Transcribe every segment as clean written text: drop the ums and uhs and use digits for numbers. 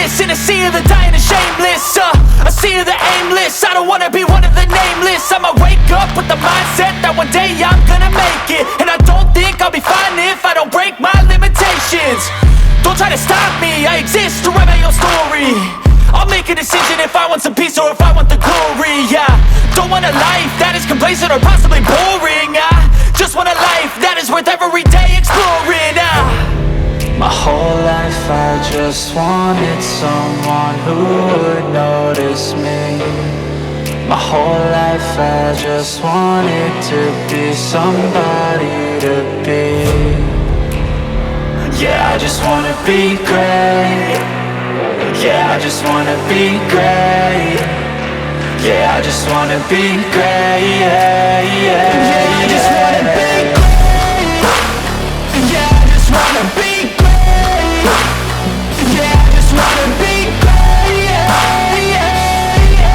aimless in a sea of the dying and shameless. A sea of the aimless. I don't wanna be one of the nameless. I'ma wake up with the mindset that one day I'm gonna make it. And I don't think I'll be fine if I don't break my limitations. Don't try to stop me, I exist to write my own story. I'll make a decision if I want some peace or if I want the glory. Yeah, don't want a life that is complacent or possibly boring. I just want a life that is worth every day exploring. My whole life I just wanted someone who would notice me. My whole life I just wanted to be somebody to be. Yeah, I just wanna be great. Yeah, I just wanna be great. Yeah, I just wanna be great. Yeah, yeah, yeah, I just wanna be great. Yeah, I just wanna be great. Yeah, I just wanna be great. Yeah, yeah, yeah,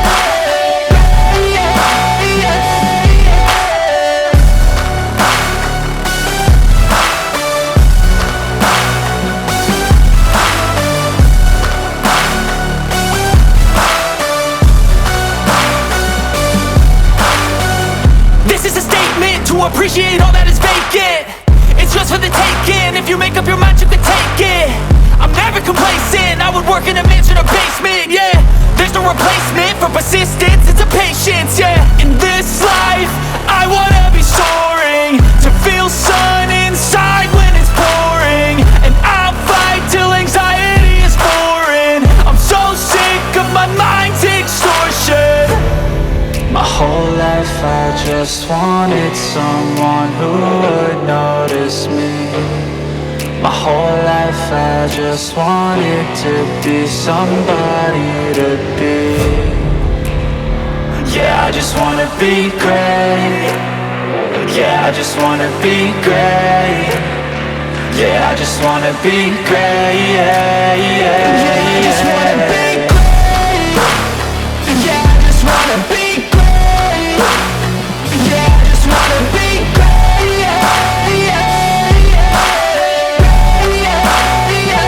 yeah, yeah, yeah. This is a statement to appreciate all that is vacant. It's just for the taking. If you make up your mind, you can take it. I'm never complacent. I would work in a mansion or basement. Yeah, there's no replacement for persistence. It's a patience. Yeah, in this life, I wanna be soaring, to feel sun inside when it's pouring. And I'll fight till anxiety is foreign. I'm so sick of my mind's extortion. My whole life I just wanted someone who would notice me. My whole life I just wanted to be somebody to be. Yeah, I just wanna be great. Yeah, I just wanna be great. Yeah, I just wanna be great. Yeah, yeah, yeah, I just wanna be great. Yeah, I just wanna be great. Yeah, I just wanna be great. Yeah, yeah, yeah, yeah, yeah.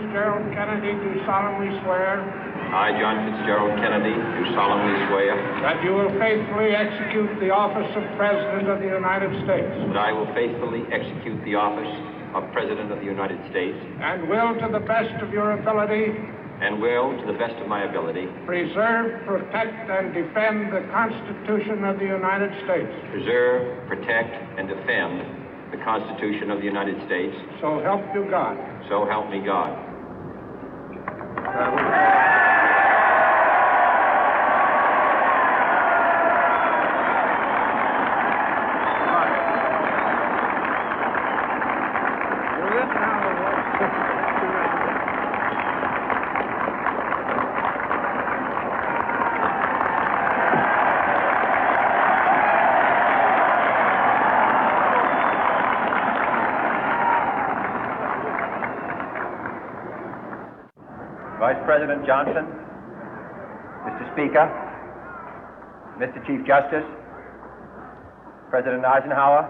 Fitzgerald Kennedy, do solemnly swear I, John Fitzgerald Kennedy, do solemnly swear that you will faithfully execute the office of President of the United States that I will faithfully execute the office of President of the United States and will, to the best of your ability, and will, to the best of my ability, preserve, protect, and defend the Constitution of the United States. preserve, protect, and defend the Constitution of the United States. So help you God. So help me God. Vice President Johnson, Mr. Speaker, Mr. Chief Justice, President Eisenhower,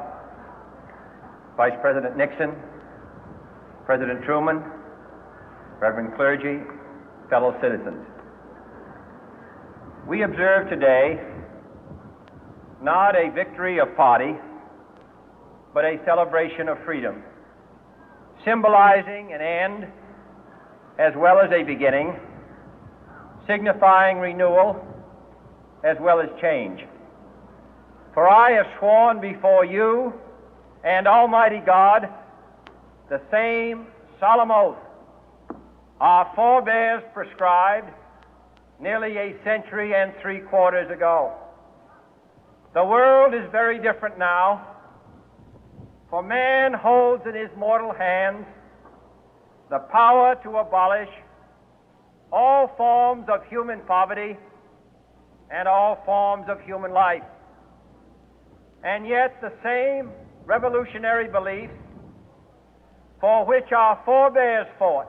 Vice President Nixon, President Truman, Reverend clergy, fellow citizens. We observe today not a victory of party, but a celebration of freedom, symbolizing an end as well as a beginning, signifying renewal as well as change. For I have sworn before you and Almighty God the same solemn oath our forebears prescribed nearly a century and 3/4 ago. The world is very different now, for man holds in his mortal hands the power to abolish all forms of human poverty and all forms of human life. And yet the same revolutionary beliefs for which our forebears fought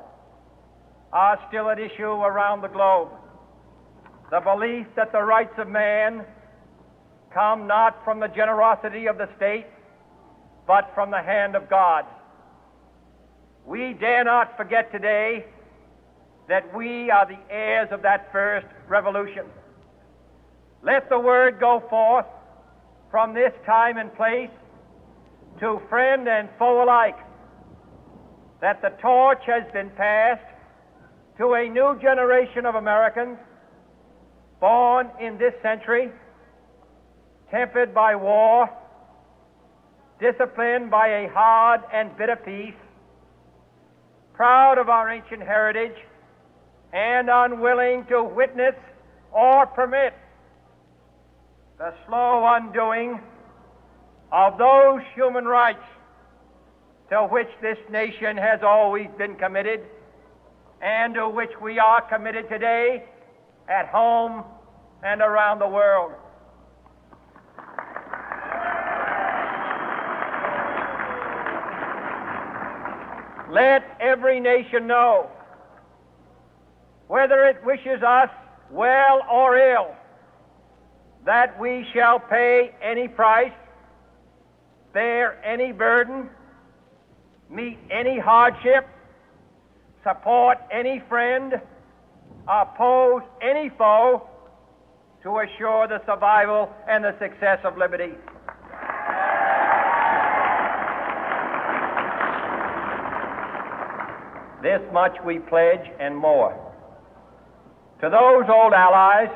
are still at issue around the globe. The belief that the rights of man come not from the generosity of the state, but from the hand of God. We dare not forget today that we are the heirs of that first revolution. Let the word go forth from this time and place to friend and foe alike that the torch has been passed to a new generation of Americans born in this century, tempered by war, disciplined by a hard and bitter peace, proud of our ancient heritage, and unwilling to witness or permit the slow undoing of those human rights to which this nation has always been committed and to which we are committed today at home and around the world. Let every nation know, whether it wishes us well or ill, that we shall pay any price, bear any burden, meet any hardship, support any friend, oppose any foe, to assure the survival and the success of liberty. This much we pledge and more. To those old allies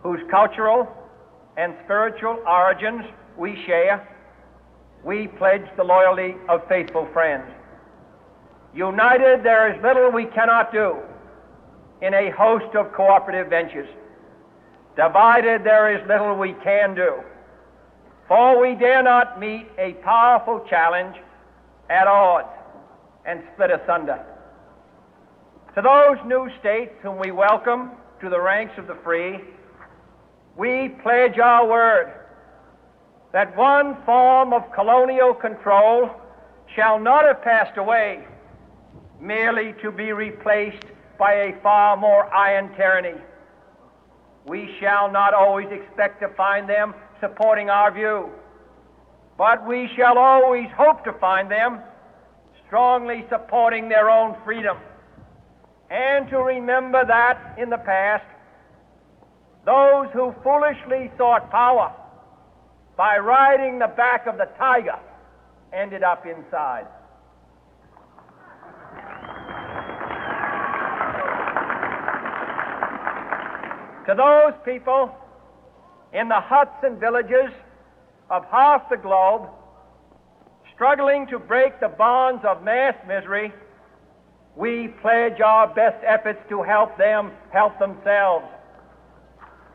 whose cultural and spiritual origins we share, we pledge the loyalty of faithful friends. United, there is little we cannot do in a host of cooperative ventures. Divided, there is little we can do, for we dare not meet a powerful challenge at odds and split asunder. To those new states whom we welcome to the ranks of the free, we pledge our word that one form of colonial control shall not have passed away merely to be replaced by a far more iron tyranny. We shall not always expect to find them supporting our view, but we shall always hope to find them strongly supporting their own freedom, and to remember that in the past, those who foolishly sought power by riding the back of the tiger ended up inside. To those people in the huts and villages of half the globe struggling to break the bonds of mass misery, we pledge our best efforts to help them help themselves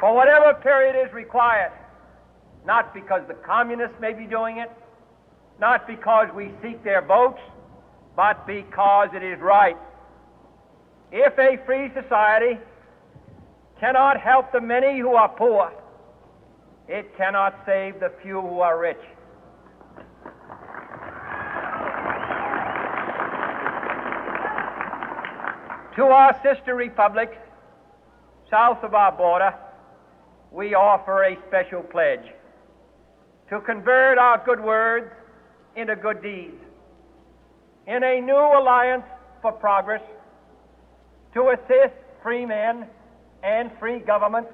for whatever period is required, not because the communists may be doing it, not because we seek their votes, but because it is right. If a free society cannot help the many who are poor, it cannot save the few who are rich. To our sister republics south of our border, we offer a special pledge to convert our good words into good deeds, in a new alliance for progress, to assist free men and free governments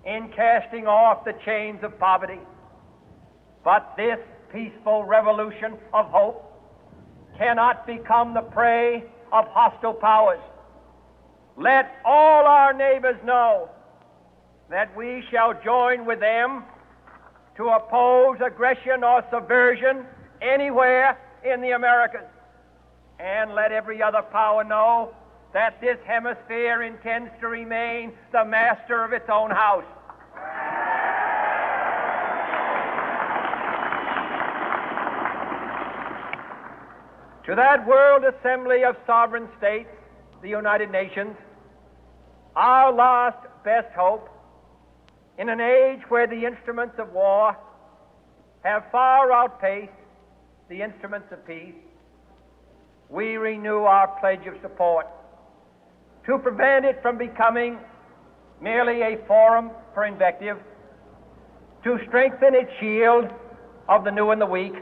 in casting off the chains of poverty. But this peaceful revolution of hope cannot become the prey of hostile powers. Let all our neighbors know that we shall join with them to oppose aggression or subversion anywhere in the Americas. And let every other power know that this hemisphere intends to remain the master of its own house. To that World Assembly of Sovereign States, the United Nations, our last best hope, in an age where the instruments of war have far outpaced the instruments of peace, we renew our pledge of support to prevent it from becoming merely a forum for invective, to strengthen its shield of the new and the weak,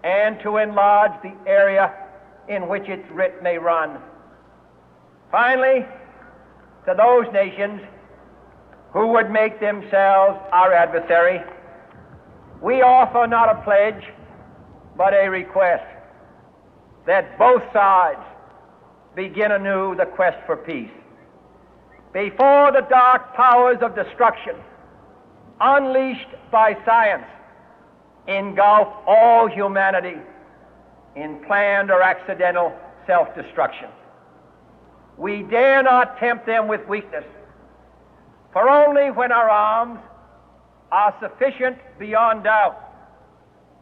and to enlarge the area in which its writ may run. Finally, to those nations who would make themselves our adversary, we offer not a pledge, but a request that both sides begin anew the quest for peace. Before the dark powers of destruction, unleashed by science, engulf all humanity in planned or accidental self-destruction, we dare not tempt them with weakness, for only when our arms are sufficient beyond doubt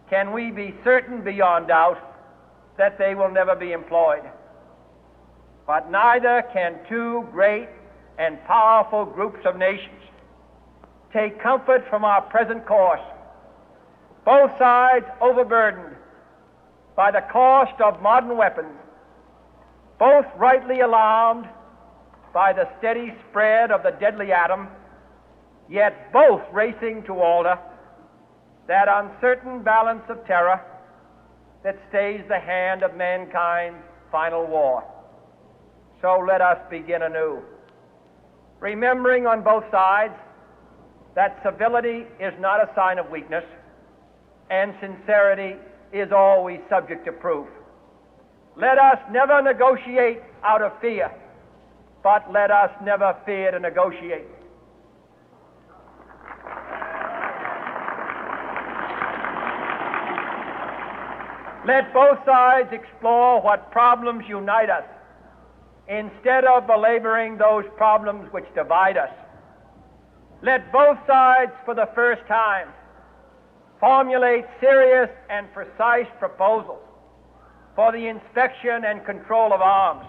can we be certain beyond doubt that they will never be employed. But neither can two great and powerful groups of nations take comfort from our present course, both sides overburdened by the cost of modern weapons, both rightly alarmed by the steady spread of the deadly atom, yet both racing to alter that uncertain balance of terror that stays the hand of mankind's final war. So let us begin anew, remembering on both sides that civility is not a sign of weakness, and sincerity is always subject to proof. Let us never negotiate out of fear, but let us never fear to negotiate. Let both sides explore what problems unite us, instead of belaboring those problems which divide us. Let both sides, for the first time, formulate serious and precise proposals for the inspection and control of arms,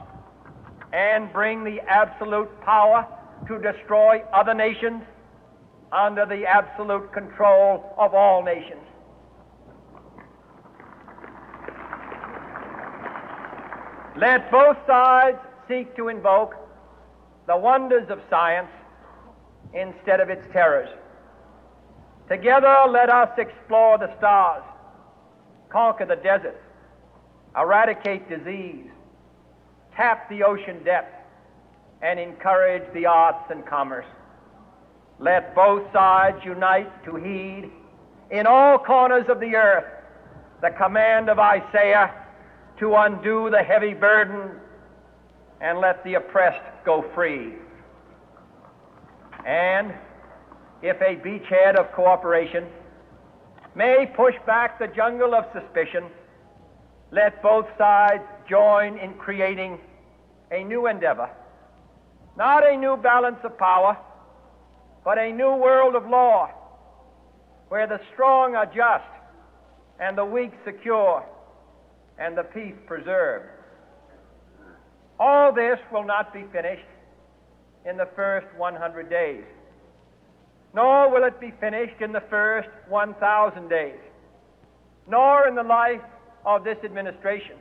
and bring the absolute power to destroy other nations under the absolute control of all nations. Let both sides seek to invoke the wonders of science instead of its terrors. Together, let us explore the stars, conquer the deserts, eradicate disease, tap the ocean depths, and encourage the arts and commerce. Let both sides unite to heed in all corners of the earth the command of Isaiah to undo the heavy burden and let the oppressed go free. And if a beachhead of cooperation may push back the jungle of suspicion, let both sides join in creating a new endeavor, not a new balance of power, but a new world of law, where the strong are just and the weak secure and the peace preserved. All this will not be finished in the first 100 days, nor will it be finished in the first 1,000 days, nor in the life of this administration,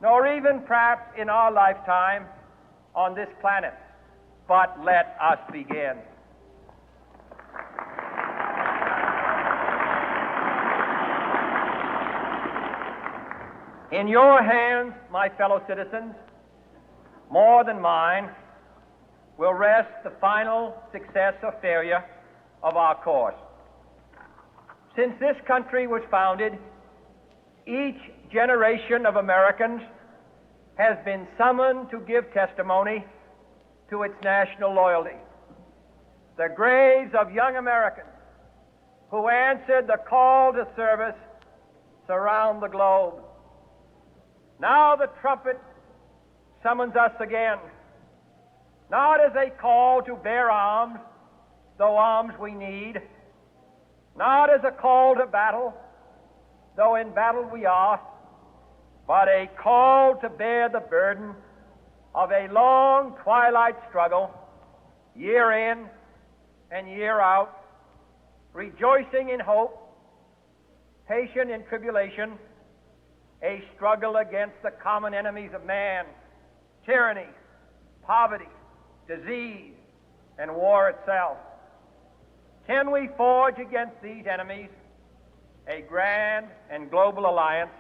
nor even perhaps in our lifetime on this planet. But let us begin. In your hands, my fellow citizens, more than mine, will rest the final success or failure of our course. Since this country was founded, each generation of Americans has been summoned to give testimony to its national loyalty. The graves of young Americans who answered the call to service surround the globe. Now the trumpet summons us again, not as a call to bear arms, though arms we need, not as a call to battle, though in battle we are, but a call to bear the burden of a long twilight struggle, year in and year out, rejoicing in hope, patient in tribulation, a struggle against the common enemies of man, tyranny, poverty, disease, and war itself. Can we forge against these enemies a grand and global alliance,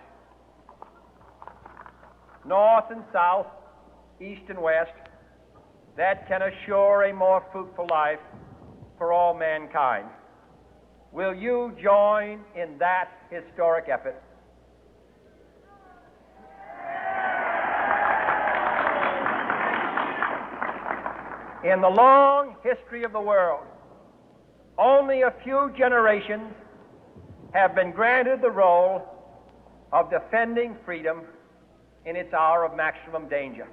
north and south, east and west, that can assure a more fruitful life for all mankind? Will you join in that historic effort? In the long history of the world, only a few generations have been granted the role of defending freedom in its hour of maximum danger.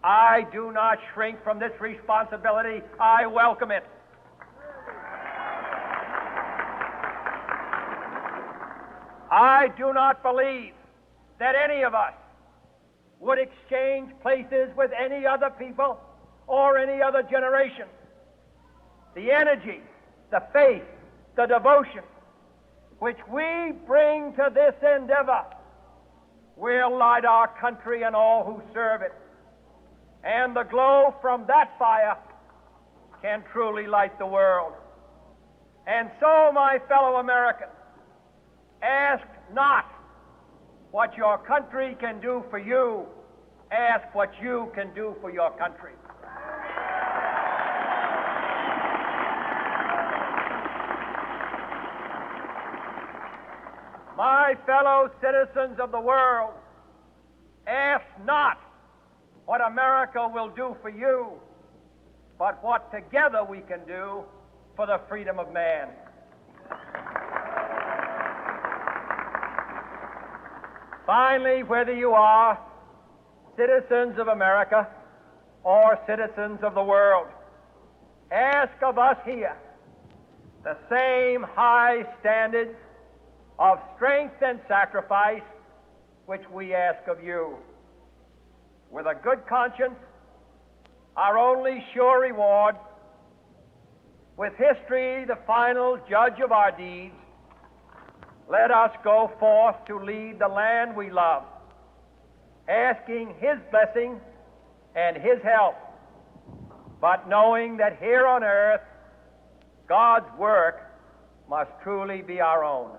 I do not shrink from this responsibility. I welcome it. I do not believe that any of us would exchange places with any other people or any other generation. The energy, the faith, the devotion which we bring to this endeavor will light our country and all who serve it. And the glow from that fire can truly light the world. And so, my fellow Americans, ask not what your country can do for you, ask what you can do for your country. My fellow citizens of the world, ask not what America will do for you, but what together we can do for the freedom of man. Finally, whether you are citizens of America or citizens of the world, ask of us here the same high standards of strength and sacrifice which we ask of you. With a good conscience, our only sure reward, with history the final judge of our deeds, let us go forth to lead the land we love, asking His blessing and His help, but knowing that here on earth, God's work must truly be our own.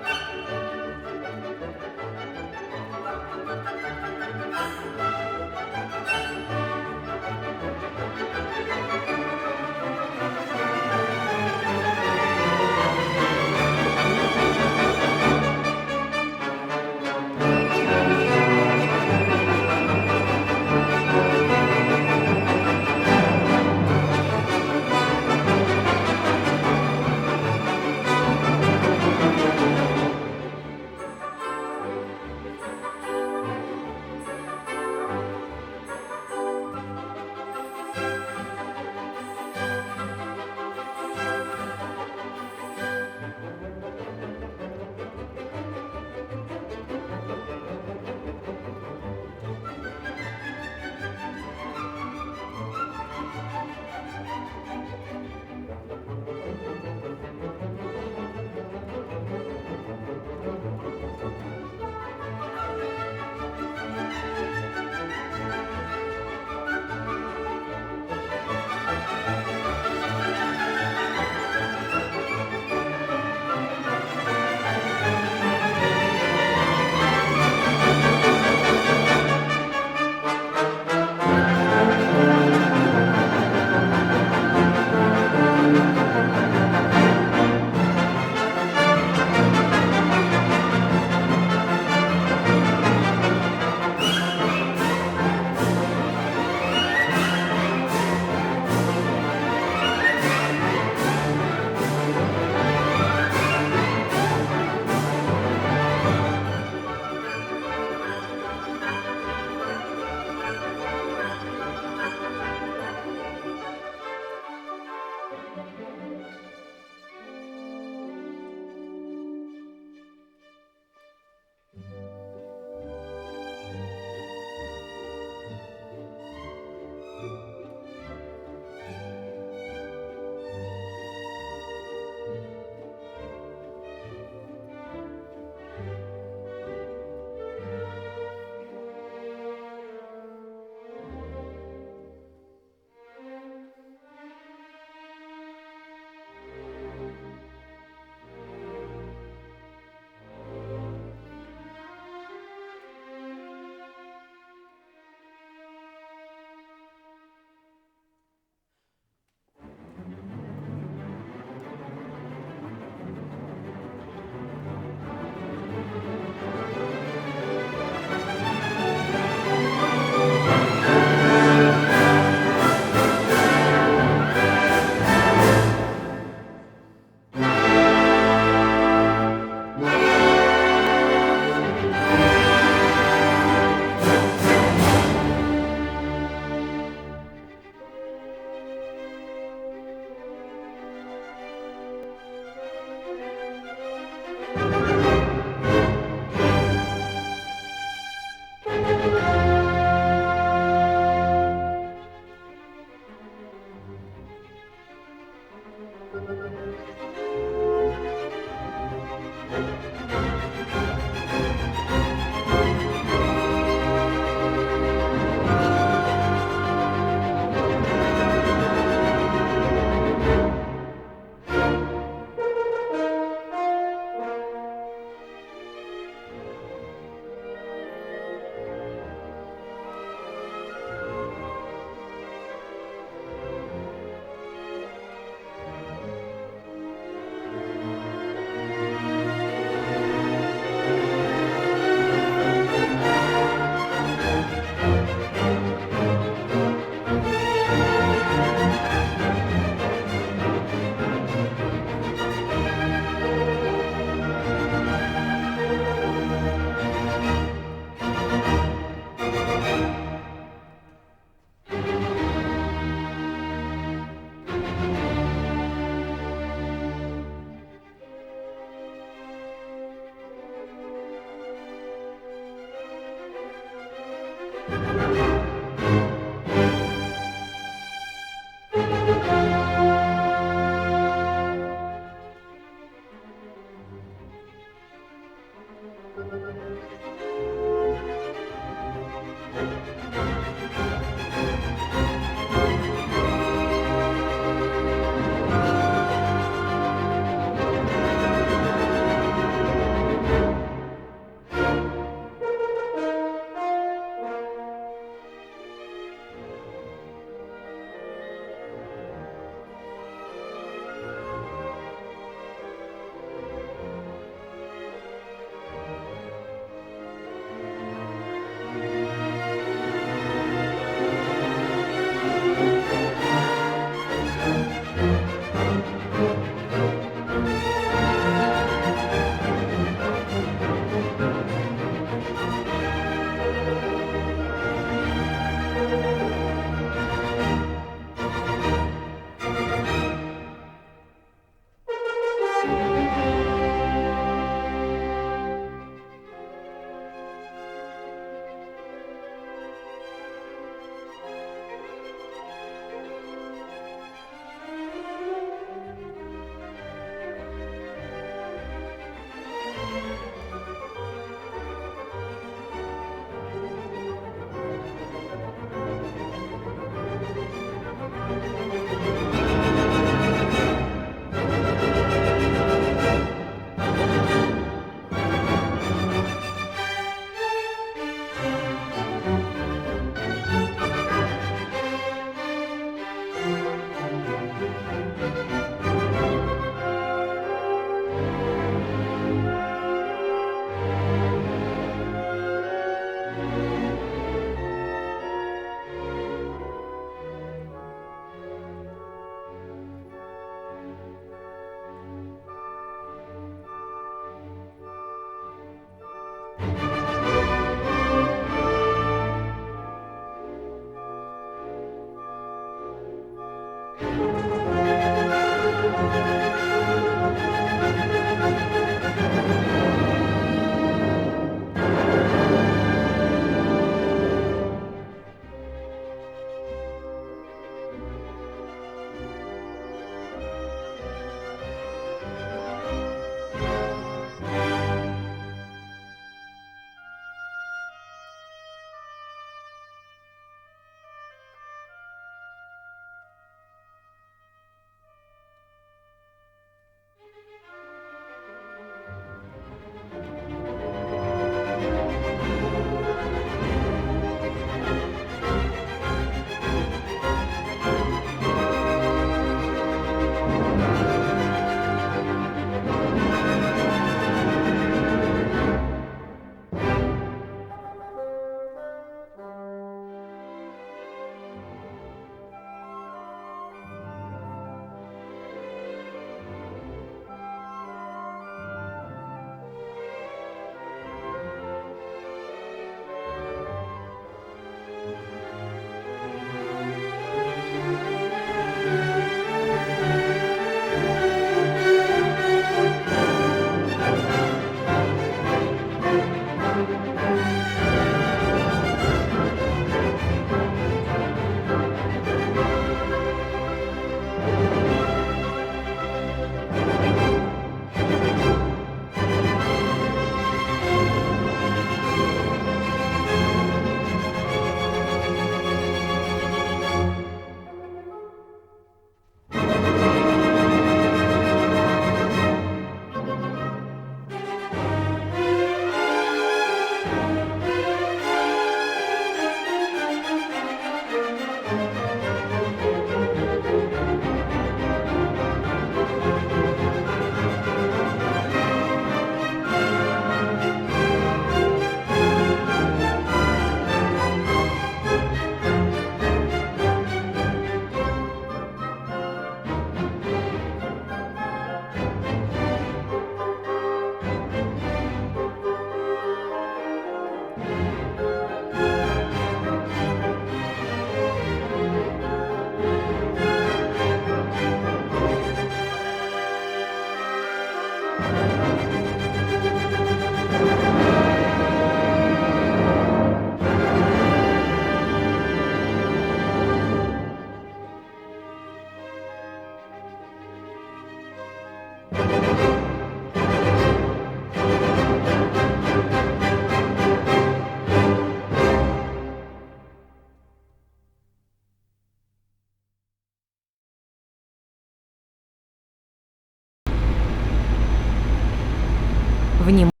Внимание!